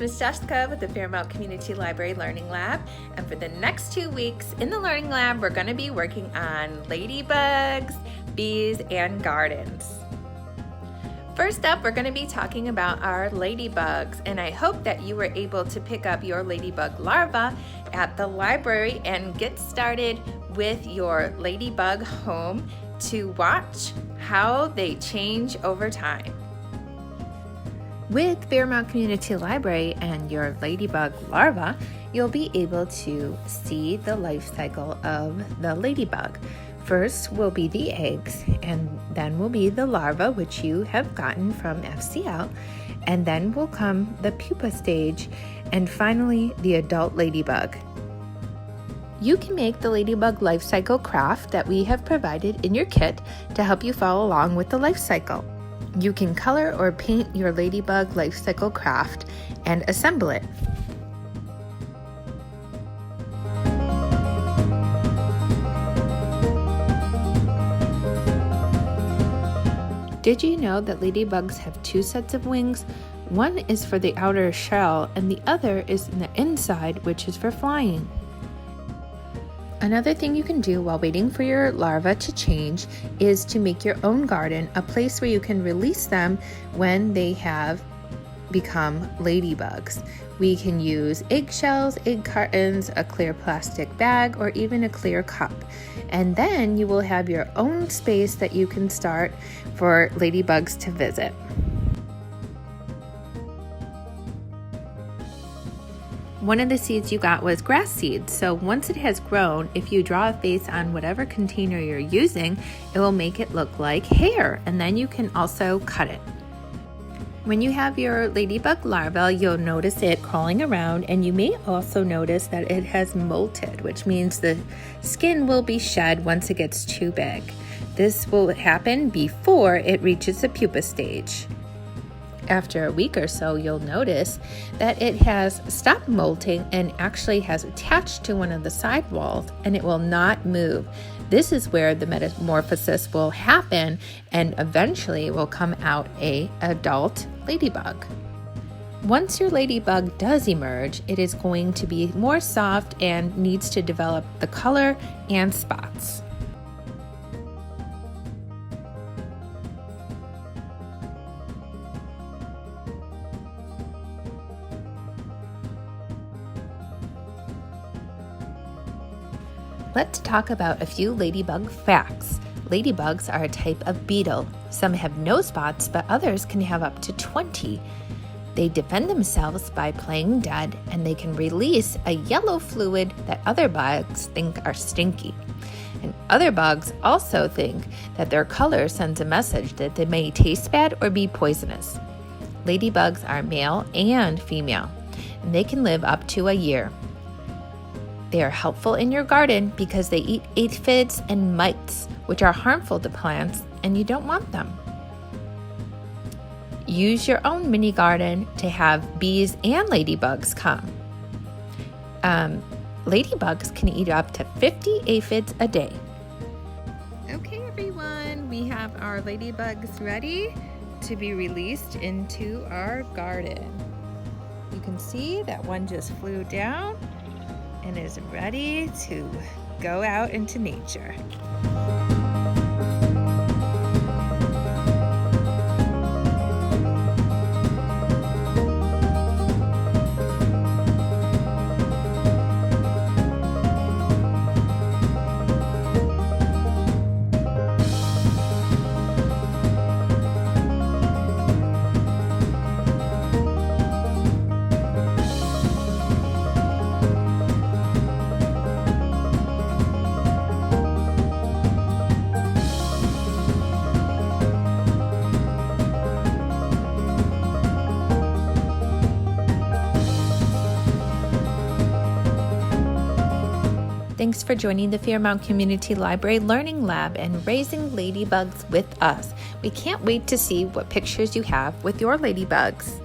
Miss Jessica with the Fairmount Community Library Learning Lab, and for the next 2 weeks in the Learning Lab, we're going to be working on ladybugs, bees, and gardens. First up, we're going to be talking about our ladybugs, and I hope that you were able to pick up your ladybug larva at the library and get started with your ladybug home to watch how they change over time. With Fairmount Community Library and your ladybug larva, you'll be able to see the life cycle of the ladybug. First will be the eggs, and then will be the larva, which you have gotten from FCL, and then will come the pupa stage, and finally the adult ladybug. You can make the ladybug life cycle craft that we have provided in your kit to help you follow along with the life cycle. You can color or paint your ladybug life cycle craft and assemble it. Did you know that ladybugs have 2 sets of wings? One is for the outer shell and the other is in the inside, which is for flying. Another thing you can do while waiting for your larva to change is to make your own garden, a place where you can release them when they have become ladybugs. We can use eggshells, egg cartons, a clear plastic bag, or even a clear cup. And then you will have your own space that you can start for ladybugs to visit. One of the seeds you got was grass seeds, so once it has grown, if you draw a face on whatever container you're using, it will make it look like hair, and then you can also cut it. When you have your ladybug larva, you'll notice it crawling around, and you may also notice that it has molted, which means the skin will be shed once it gets too big. This will happen before it reaches the pupa stage. After a week or so, you'll notice that it has stopped molting and actually has attached to one of the side walls, and it will not move. This is where the metamorphosis will happen, and eventually will come out an adult ladybug. Once your ladybug does emerge, it is going to be more soft and needs to develop the color and spots. Let's talk about a few ladybug facts. Ladybugs are a type of beetle. Some have no spots, but others can have up to 20. They defend themselves by playing dead, and they can release a yellow fluid that other bugs think are stinky. And other bugs also think that their color sends a message that they may taste bad or be poisonous. Ladybugs are male and female, and they can live up to a year. They are helpful in your garden because they eat aphids and mites, which are harmful to plants, and you don't want them. Use your own mini garden to have bees and ladybugs come. Ladybugs can eat up to 50 aphids a day. Okay, everyone, we have our ladybugs ready to be released into our garden. You can see that one just flew down and is ready to go out into nature. Thanks for joining the Fairmount Community Library Learning Lab and raising ladybugs with us. We can't wait to see what pictures you have with your ladybugs.